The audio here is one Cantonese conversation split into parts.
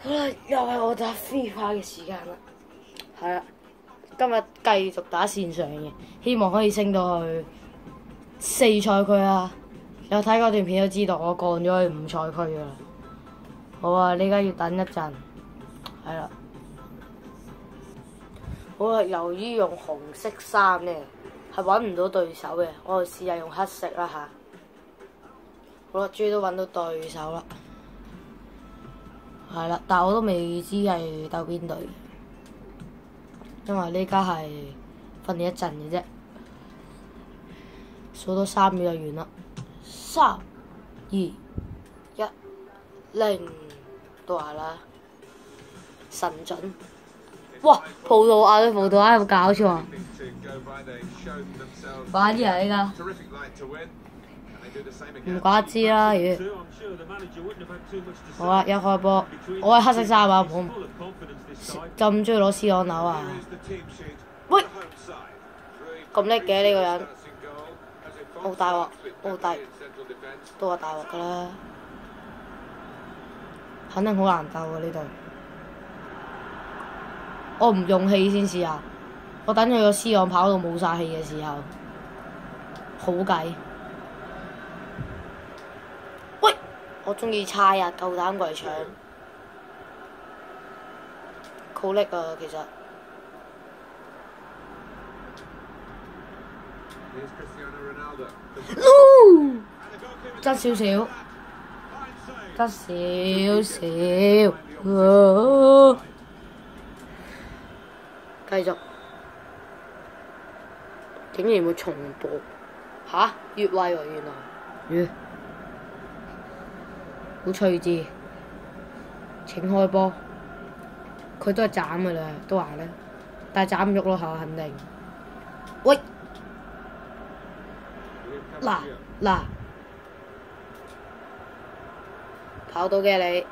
好啦，又係我打 FIFA 嘅時間啦。係啦，今日繼續打線上嘅，希望可以升到去4賽區啊！有睇嗰段片都知道，我降咗去5賽區噶啦。好啊，呢家要等一陣。係啦。好啊，由於用紅色衫咧，係揾唔到對手嘅，我哋試下用黑色啦吓。好啦，終於都揾到對手啦。係啦，但我都未知係鬥邊隊，因為呢家係訓練一陣嘅啫。數到3秒就完啦，3、2、1、0，都係啦，神準！哇，葡萄牙對葡萄牙有冇搞錯啊？玩啲人呢家，唔怪得知啦，好啦，一開波，我係黑色衫啊，我咁中意攞 C 朗紐啊！喂，咁叻嘅呢個人，好大鑊，好大，都話大鑊㗎啦，肯定好難鬥啊呢隊。我唔用氣先試下，我等佢個 C 朗跑到冇晒氣嘅時候，好計。喂，我中意猜啊，夠膽過嚟搶，好叻啊其實。爭少少，爭少少。繼續，竟然會重播吓？越位喎原來，好趣致。請開波，佢都係斬㗎啦，都話咧，但係斬唔喐咯嚇，肯定。喂，嗱，跑到嘅你，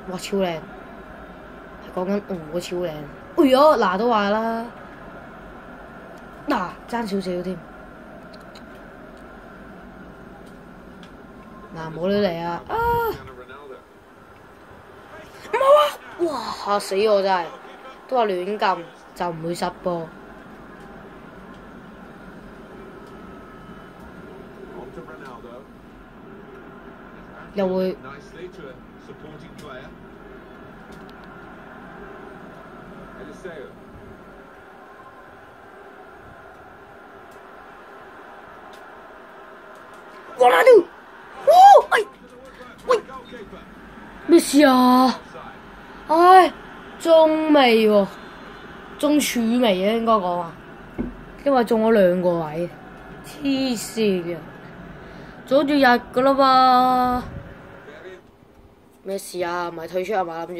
哇超靚！講緊我超靚，哎呀嗱都話啦，嗱爭少少添，嗱冇你嚟啊！唔好啊！哇嚇死我真係，都話亂撳就唔會失波。又會。我拉到，喂，咩事啊？唉，中未喎，中柱未啊應該講啊，因為中咗2個位，黐線嘅，阻住日噶啦嘛。咩事啊？唔係退出係嘛諗住？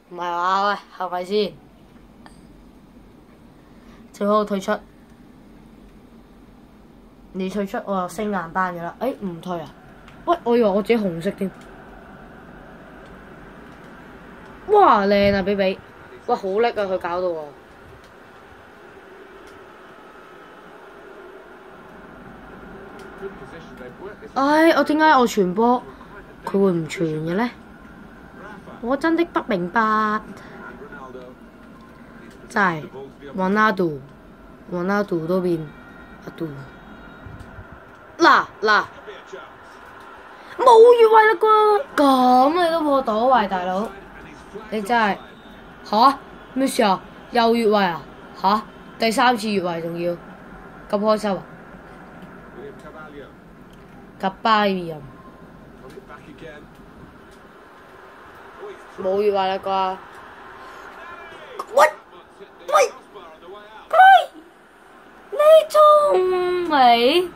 唔係話喂，係咪先？最好退出。你退出我就升硬班嘅啦，唔退啊？喂，我以為我自己紅色添。哇，靚啊比比，哇好叻啊佢搞到我。我點解我傳波佢會唔傳嘅呢？我真的不明白。真係Ronaldo都變阿杜。嗱，冇越位啦啩？咁你都破到喂大佬，你真係吓？咩事啊？又越位啊？吓？第3次越位仲要咁開心啊？及巴爾人冇越位啦啩？喂，你仲未？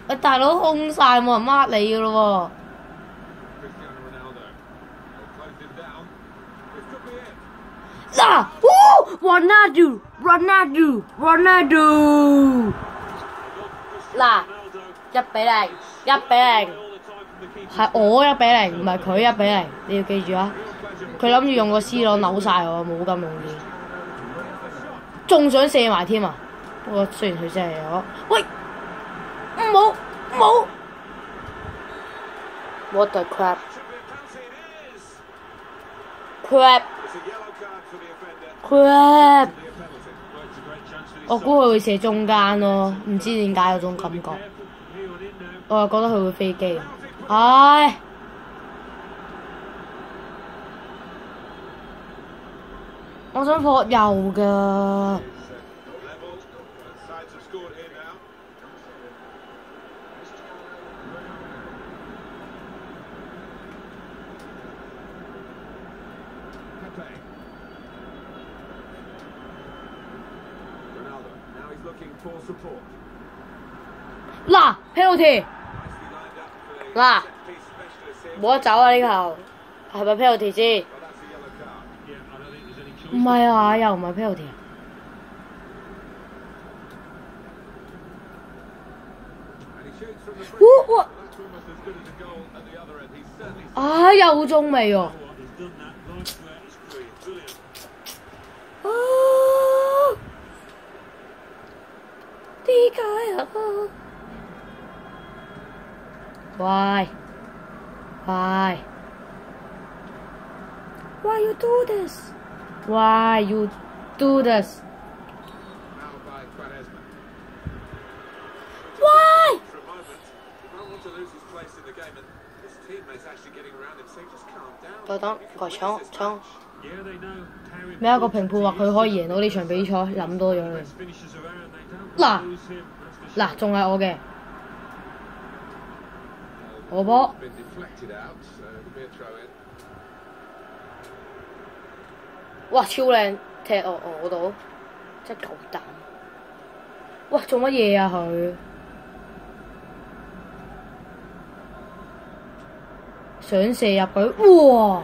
喂大佬空晒冇人 mark 你噶咯喎！嗱，Ronaldo，嗱1-0，係我1-0，唔係佢1-0，你要記住啊！佢諗住用個 C 朗扭晒我，冇咁容易，仲想射埋添啊！不過雖然佢真係有，喂，唔好冇。What the crap？ crap！ 我估佢會射中間咯，唔知點解有種感覺。我又覺得佢會飛機。唉！我想撲右㗎。嗱 penalty， 嗱冇得走啊！呢球係咪 penalty 先？唔係啊，又唔係 penalty 啊！哇！又中未喎？點解啊？Why you do this? Why you do this? Why?等個搶咩？一個評判話佢可以贏到呢場比賽，諗多咗佢。嗱，仲係我嘅。我波，哇超靚踢我度，真係夠膽！哇做乜嘢啊佢？想射入佢，哇！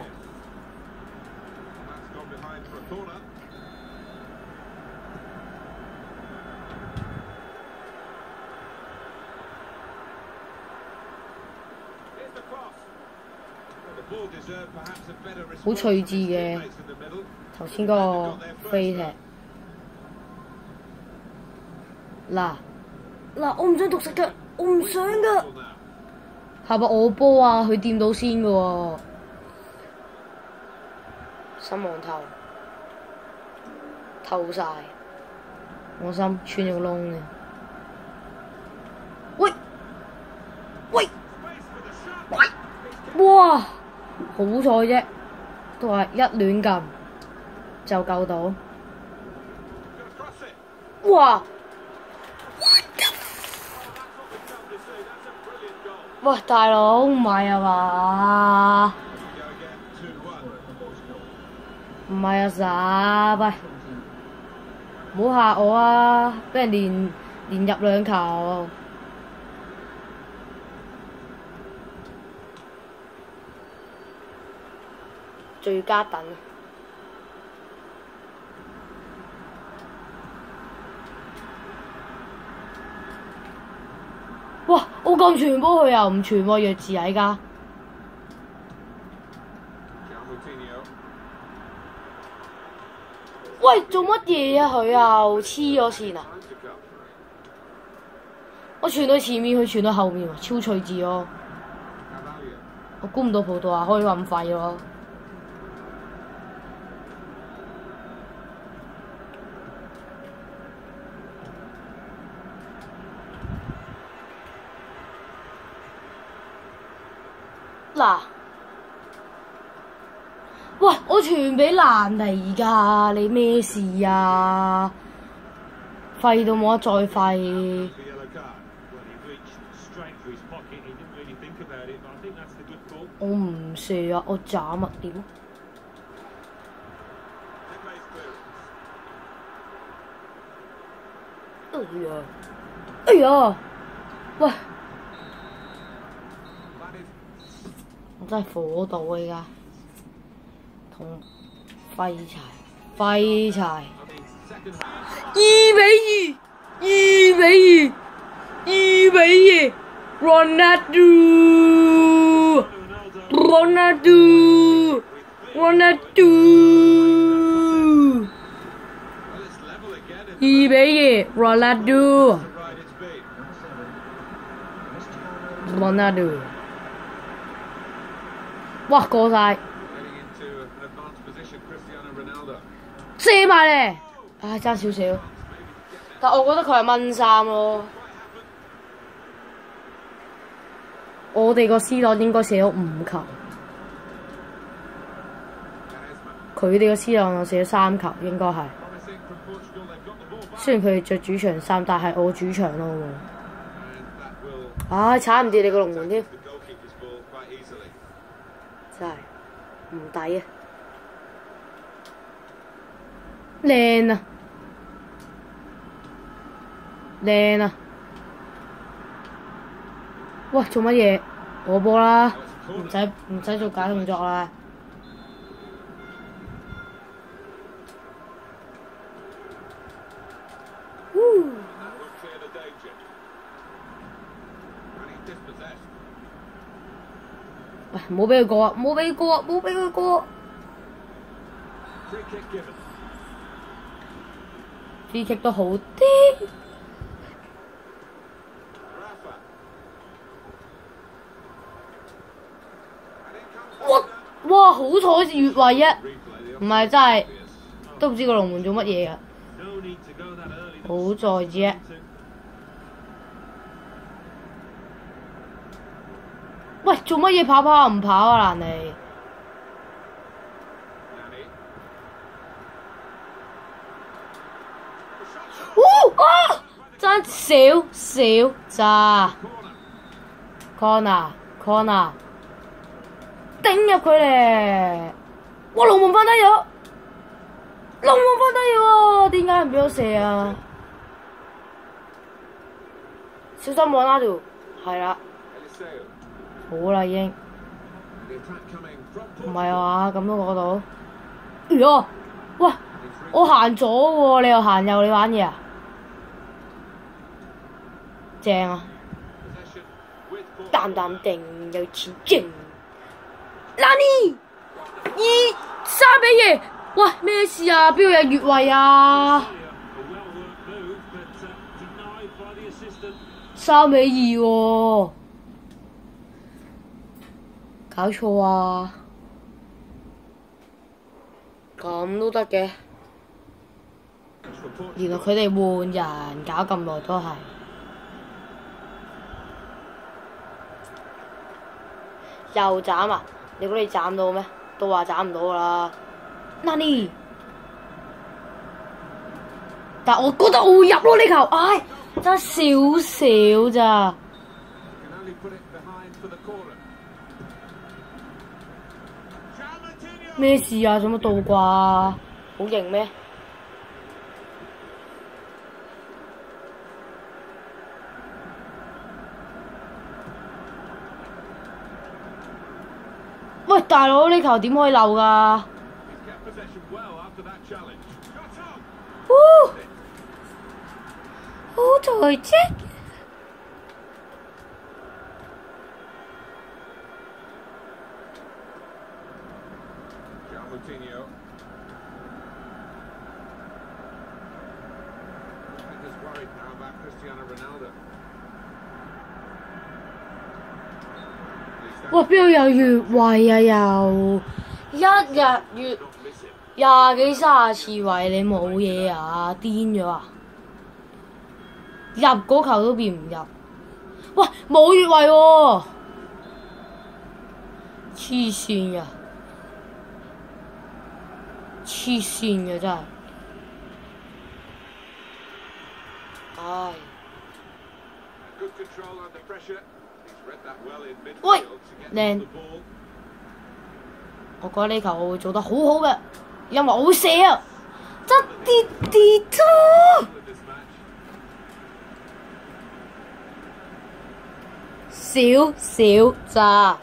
好趣致嘅，頭先嗰個飛踢。嗱，我唔想獨食嘅，我唔想噶。係咪我波啊？佢掂到先嘅喎。新網透晒，我心穿咗窿嘅。喂！哇！好彩啫，都係一亂撳就救到。哇！喂，大佬唔係啊嘛？唔係啊傻喂！唔好嚇我啊！俾人連入兩球。最佳等。哇！我咁傳波佢又唔傳喎，弱智啊！依家。喂，做乜嘢啊佢又黐咗線啊！我傳到前面，佢傳到後面喎，超趣致咯！我估唔到葡萄牙可以咁快咯〜嗱，喂，我傳俾蘭尼㗎，你咩事啊？廢到冇得再廢。我唔射啊！我斬啊！點？哎呀！喂！我真係火到啊！而家同廢柴2-2 Ronaldo 2-2 Ronaldo Ronaldo，哇過晒，射埋咧，唉爭少少，但我覺得佢係掹三咯。我哋個 C 朗應該射咗5球，佢哋個 C 朗就射咗3球，應該係。雖然佢哋着主場衫，但係我主場咯喎。唉，踩唔跌你個龍門添，真係唔抵啊！靚啊！靚啊！喂，做乜嘢？我波啦，唔使做假動作啦。喂，唔好俾佢過啊！唔好俾佢過啊！唔好俾佢過。free kick 都好啲。哇！好彩越位啊！唔係真係都唔知個龍門做乜嘢啊！好在啫。喂，做乜嘢跑唔跑啊？蘭尼？啊！爭少少咋 ？corner， 頂入佢咧！哇！龍門翻低咗，龍門翻低咗，點解唔俾我射啊？小心望啦條，係啦。好啦已經，唔係啊咁都攞到。呀！喂，我行左喎，你又行右，你玩嘢啊？正啊！淡定有錢勁。Nani 2-3-2，喂咩事啊？邊度有越位啊？3-2喎。搞錯啊！咁都得嘅，原來佢哋換人搞咁耐都係。又斬啊！你估你斬到咩？都話斬唔到噶啦。Nani？但我覺得我會入咯呢球，唉，爭少少咋。咩事啊？做乜倒掛？好型咩？喂，大佬呢球點可以漏㗎？好在啫！哇！邊度有越位啊？又一日越20幾30次位，你冇嘢啊？癲咗啊！入嗰球都變唔入。喂，冇越位喎！黐線呀！黐線呀真係。唉。喂，靚！我覺得呢球我會做得好好嘅，因為我會射啊！真跌咗，少少咋，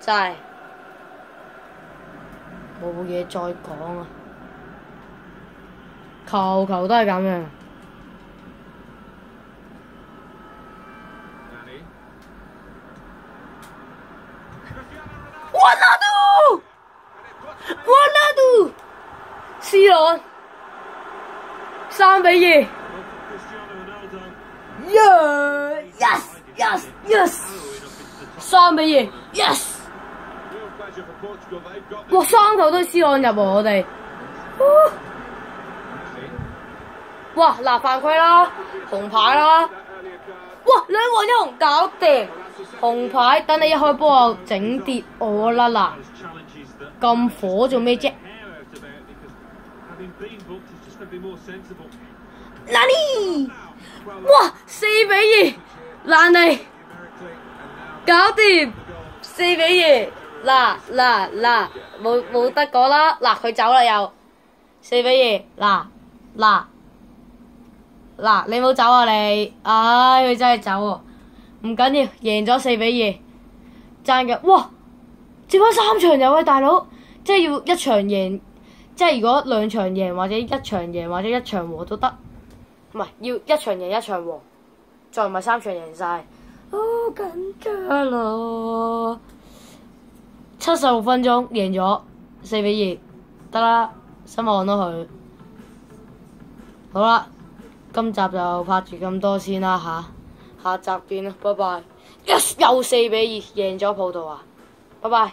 真係冇嘢再講啊！球球都係咁樣。Ronaldo，C 朗3-2， Yes！ 3-2 ，yes！ 哇，3球都C按入喎，我哋。哇！嗱，犯規啦，紅牌啦！哇，2黃1紅搞掂，紅牌。等你一開波就整跌我啦嗱，咁火做咩啫？嗱呢？哇！4-2，蘭尼搞掂，4-2。嗱，冇得講啦！嗱，佢走啦又，4-2。嗱，你冇走啊你！唉，佢真係走喎，唔緊要，贏咗4-2，爭嘅。哇！接翻3場又喂大佬，即係要一場贏，即係如果2場贏或者1場贏或者1場和都得，唔係要1場贏1場和，再唔係3場贏晒，好緊張咯！76分鐘贏咗4-2，得啦，失望咯佢。好啦。今集就拍住咁多先啦下集見啦，拜拜。Yes， 又4-2贏咗葡萄牙，拜拜。